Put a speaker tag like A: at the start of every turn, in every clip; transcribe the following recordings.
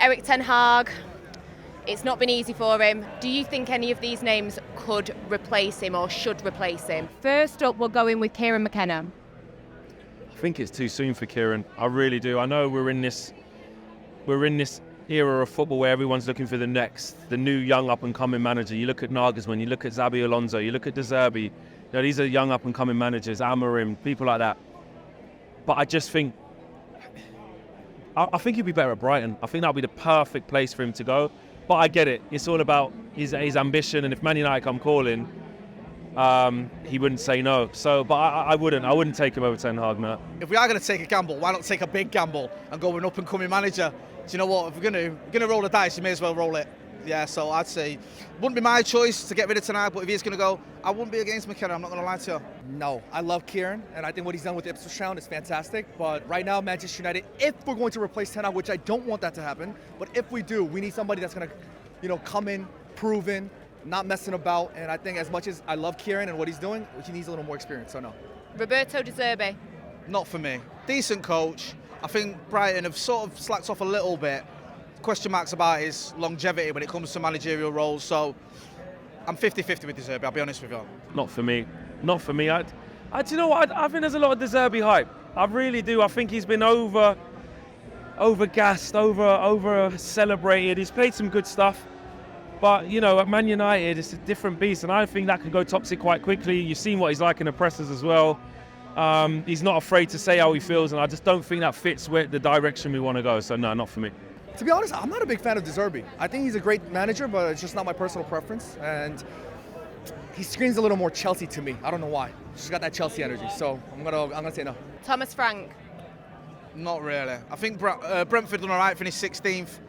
A: Erik Ten Hag, it's not been easy for him. Do you think any of these names could replace him or should replace him? First up, we'll go in with Kieran McKenna.
B: I think it's too soon for Kieran. I really do. I know we're in this era of football where everyone's looking for the new young up-and-coming manager. You look at Nagelsmann, you look at Xabi Alonso, you look at De Zerbi. These are young up-and-coming managers, Amorim, people like that. But I just think, I think he'd be better at Brighton. I think that would be the perfect place for him to go. But I get it. It's all about his ambition, and if Man United come calling, he wouldn't say no. So, but I wouldn't take him over Ten Hag, no.
C: If we are going to take a gamble, why not take a big gamble and go with an up-and-coming manager? Do you know what? If we're going to roll the dice, you may as well roll it. Yeah, so I'd say, wouldn't be my choice to get rid of Ten Hag, but if he's going to go, I wouldn't be against McKenna, I'm not going to lie to you.
D: No, I love Kieran, and I think what he's done with Ipswich Town is fantastic. But right now, Manchester United, if we're going to replace Ten Hag, which I don't want that to happen, but if we do, we need somebody that's going to, come in, proven, not messing about. And I think as much as I love Kieran and what he's doing, he needs a little more experience, so no.
A: Roberto De Zerbi.
C: Not for me. Decent coach. I think Brighton have sort of slacked off a little bit. Question marks about his longevity when it comes to managerial roles, so I'm 50-50 with De Zerbi, I'll be honest with you.
B: Not for me. Do you know what? I think there's a lot of De Zerbi hype. I really do. I think he's been over-gassed, over-celebrated. He's played some good stuff. But, at Man United, it's a different beast, and I think that could go toxic quite quickly. You've seen what he's like in the presses as well. He's not afraid to say how he feels, and I just don't think that fits with the direction we want to go. So, no, not for me.
D: To be honest, I'm not a big fan of De Zerbi. I think he's a great manager, but it's just not my personal preference. And he screams a little more Chelsea to me. I don't know why. He's got that Chelsea energy, so I'm gonna say no.
A: Thomas Frank.
C: Not really. I think Brentford done all right, finished 16th.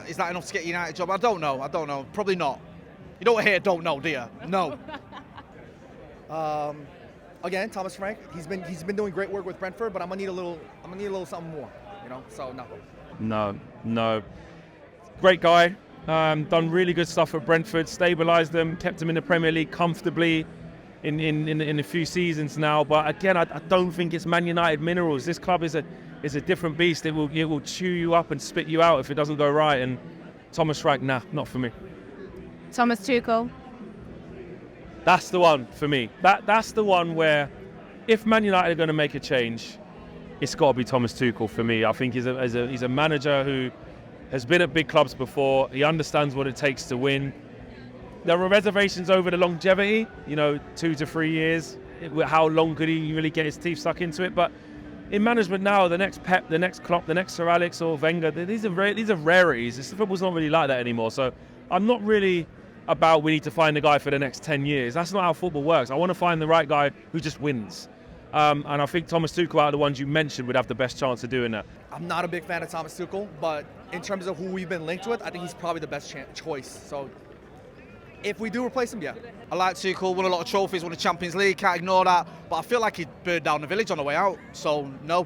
C: Is that enough to get a United job? I don't know. Probably not. You don't hear don't know, do you? No.
D: Again, Thomas Frank. He's been doing great work with Brentford, but I'm gonna need a little something more. So no.
B: No. Great guy. Done really good stuff at Brentford. Stabilised them. Kept them in the Premier League comfortably in a few seasons now. But again, I don't think it's Man United minerals. This club is a different beast. It will chew you up and spit you out if it doesn't go right. And Thomas Frank, nah, not for me.
A: Thomas Tuchel.
B: That's the one for me. That's the one where, if Man United are going to make a change, it's got to be Thomas Tuchel for me. I think he's a manager who has been at big clubs before. He understands what it takes to win. There are reservations over the longevity, 2 to 3 years. How long could he really get his teeth stuck into it? But in management now, the next Pep, the next Klopp, the next Sir Alex or Wenger, these are rarities. Football's not really like that anymore. So I'm not really about we need to find a guy for the next 10 years. That's not how football works. I want to find the right guy who just wins. And I think Thomas Tuchel, out of the ones you mentioned, would have the best chance of doing that.
D: I'm not a big fan of Thomas Tuchel, but in terms of who we've been linked with, I think he's probably the best choice. So if we do replace him, yeah.
C: I like Tuchel, won a lot of trophies, won the Champions League, can't ignore that. But I feel like he'd burned down the village on the way out, so no.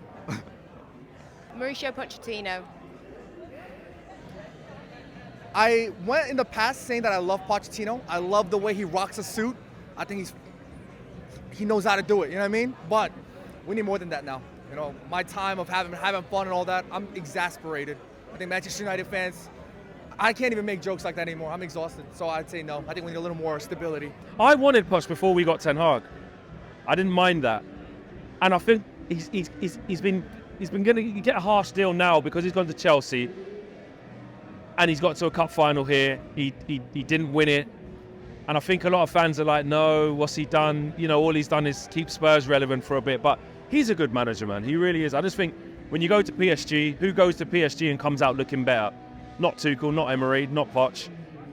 A: Mauricio Pochettino.
D: I went in the past saying that I love Pochettino. I love the way he rocks a suit. I think he knows how to do it, you know what I mean? But we need more than that now. My time of having fun and all that, I'm exasperated. I think Manchester United fans, I can't even make jokes like that anymore. I'm exhausted. So I'd say no. I think we need a little more stability.
B: I wanted Poch before we got Ten Hag. I didn't mind that. And I think he's been going to get a harsh deal now because he's gone to Chelsea and he's got to a cup final here. He didn't win it. And I think a lot of fans are like, no, what's he done? All he's done is keep Spurs relevant for a bit. But he's a good manager, man. He really is. I just think when you go to PSG, who goes to PSG and comes out looking better? Not Tuchel, not Emery, not Poch.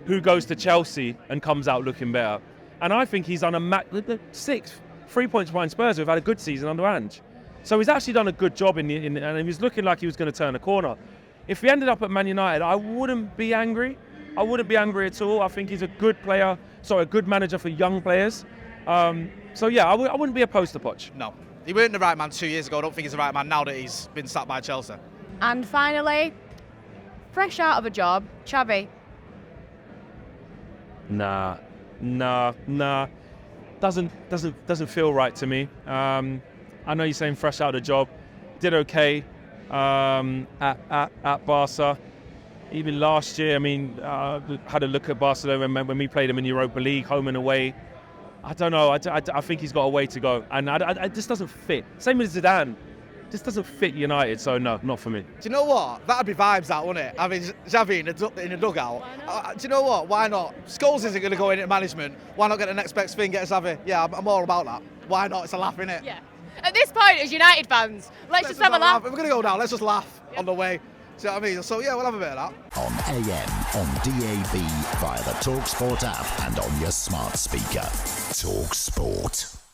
B: Who goes to Chelsea and comes out looking better? And I think he's done a 6 3 points behind Spurs who've had a good season under Ange. So he's actually done a good job and he was looking like he was going to turn a corner. If he ended up at Man United, I wouldn't be angry. I wouldn't be angry at all. I think he's a good manager for young players. So yeah, I wouldn't be opposed to Poch.
C: No, he weren't the right man 2 years ago. I don't think he's the right man now that he's been sacked by Chelsea.
A: And finally, fresh out of a job, Xavi.
B: Nah. Doesn't feel right to me. I know you're saying fresh out of a job. Did okay at Barca. even last year, I mean, had a look at Barcelona when we played them in Europa League, home and away. I don't know. I think he's got a way to go, and it just doesn't fit. Same with Zidane, just doesn't fit United. So no, not for me.
C: Do you know what? That'd be vibes, that, wouldn't it? Having Xavi in a dugout. Do you know what? Why not? Scholes isn't going to go into management. Why not get the next best thing? Get Xavi. Yeah, I'm all about that. Why not? It's a laugh, innit?
A: Yeah. At this point, as United fans, let's just have a laugh.
C: If we're going to go down, let's just laugh on the way. Do you know what I mean? So yeah, we'll have a bit of that.
E: On AM, on DAB, via the talkSPORT app and on your smart speaker. talkSPORT.